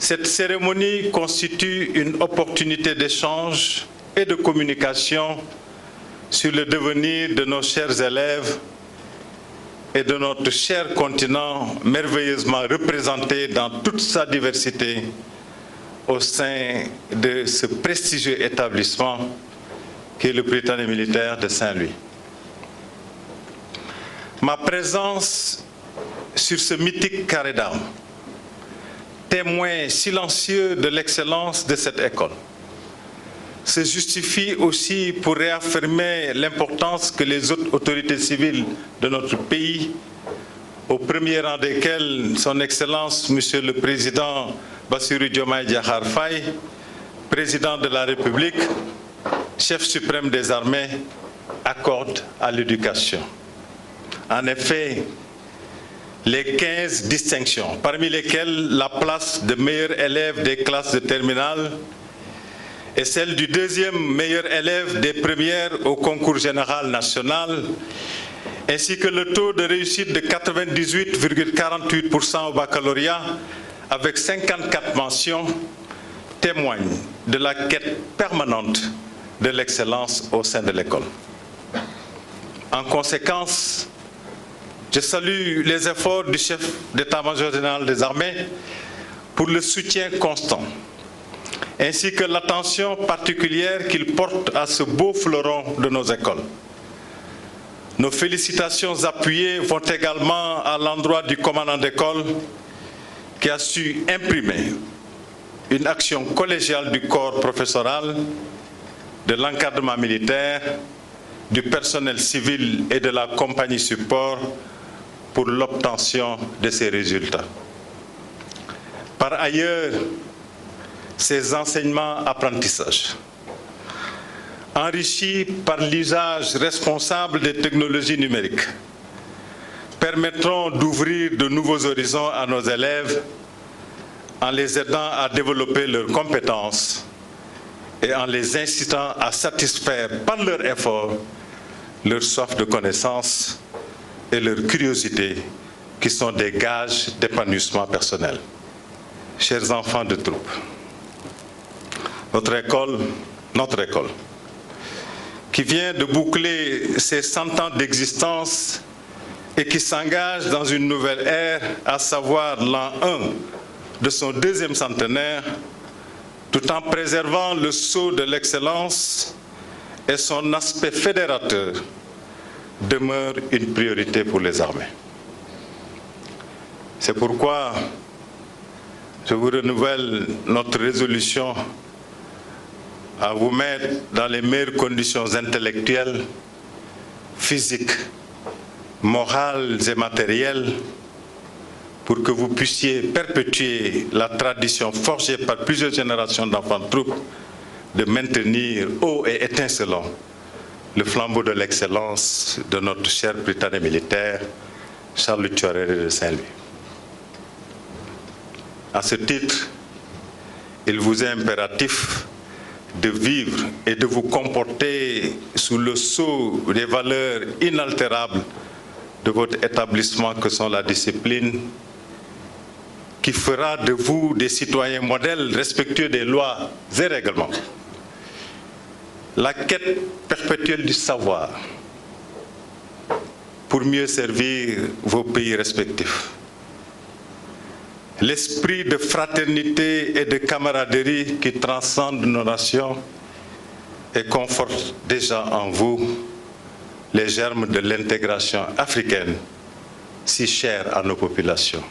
Cette cérémonie constitue une opportunité d'échange et de communication sur le devenir de nos chers élèves et de notre cher continent merveilleusement représenté dans toute sa diversité au sein de ce prestigieux établissement qu'est le Prytanée militaire de Saint-Louis. Ma présence sur ce mythique carré d'armes, témoin silencieux de l'excellence de cette école, se justifie aussi pour réaffirmer l'importance que les autres autorités civiles de notre pays, au premier rang desquelles son Excellence Monsieur le Président Bassirou Diomaye Diakhar Faye, Président de la République, chef suprême des armées, accorde à l'éducation. En effet, les 15 distinctions, parmi lesquelles la place de meilleur élève des classes de terminale et celle du deuxième meilleur élève des premières au concours général national, ainsi que le taux de réussite de 98,48% au baccalauréat avec 54 mentions, témoignent de la quête permanente de l'excellence au sein de l'école. En conséquence, je salue les efforts du chef d'état-major général des armées pour le soutien constant, ainsi que l'attention particulière qu'il porte à ce beau fleuron de nos écoles. Nos félicitations appuyées vont également à l'endroit du commandant d'école qui a su imprimer une action collégiale du corps professoral, de l'encadrement militaire, du personnel civil et de la compagnie support pour l'obtention de ces résultats. Par ailleurs, ces enseignements-apprentissages, enrichis par l'usage responsable des technologies numériques, permettront d'ouvrir de nouveaux horizons à nos élèves en les aidant à développer leurs compétences et en les incitant à satisfaire par leurs efforts leur soif de connaissance et leur curiosité qui sont des gages d'épanouissement personnel. Chers enfants de troupe, notre école, qui vient de boucler ses 100 ans d'existence et qui s'engage dans une nouvelle ère, à savoir l'an 1 de son deuxième centenaire, tout en préservant le sceau de l'excellence et son aspect fédérateur, demeure une priorité pour les armées. C'est pourquoi je vous renouvelle notre résolution à vous mettre dans les meilleures conditions intellectuelles, physiques, morales et matérielles pour que vous puissiez perpétuer la tradition forgée par plusieurs générations d'enfants de troupes de maintenir haut et étincelant le flambeau de l'excellence de notre cher Prytanée militaire, Charles Thioréré de Saint-Louis. À ce titre, il vous est impératif de vivre et de vous comporter sous le sceau des valeurs inaltérables de votre établissement que sont la discipline, qui fera de vous des citoyens modèles respectueux des lois et règlements, la quête perpétuelle du savoir pour mieux servir vos pays respectifs, l'esprit de fraternité et de camaraderie qui transcende nos nations et conforte déjà en vous les germes de l'intégration africaine si chère à nos populations.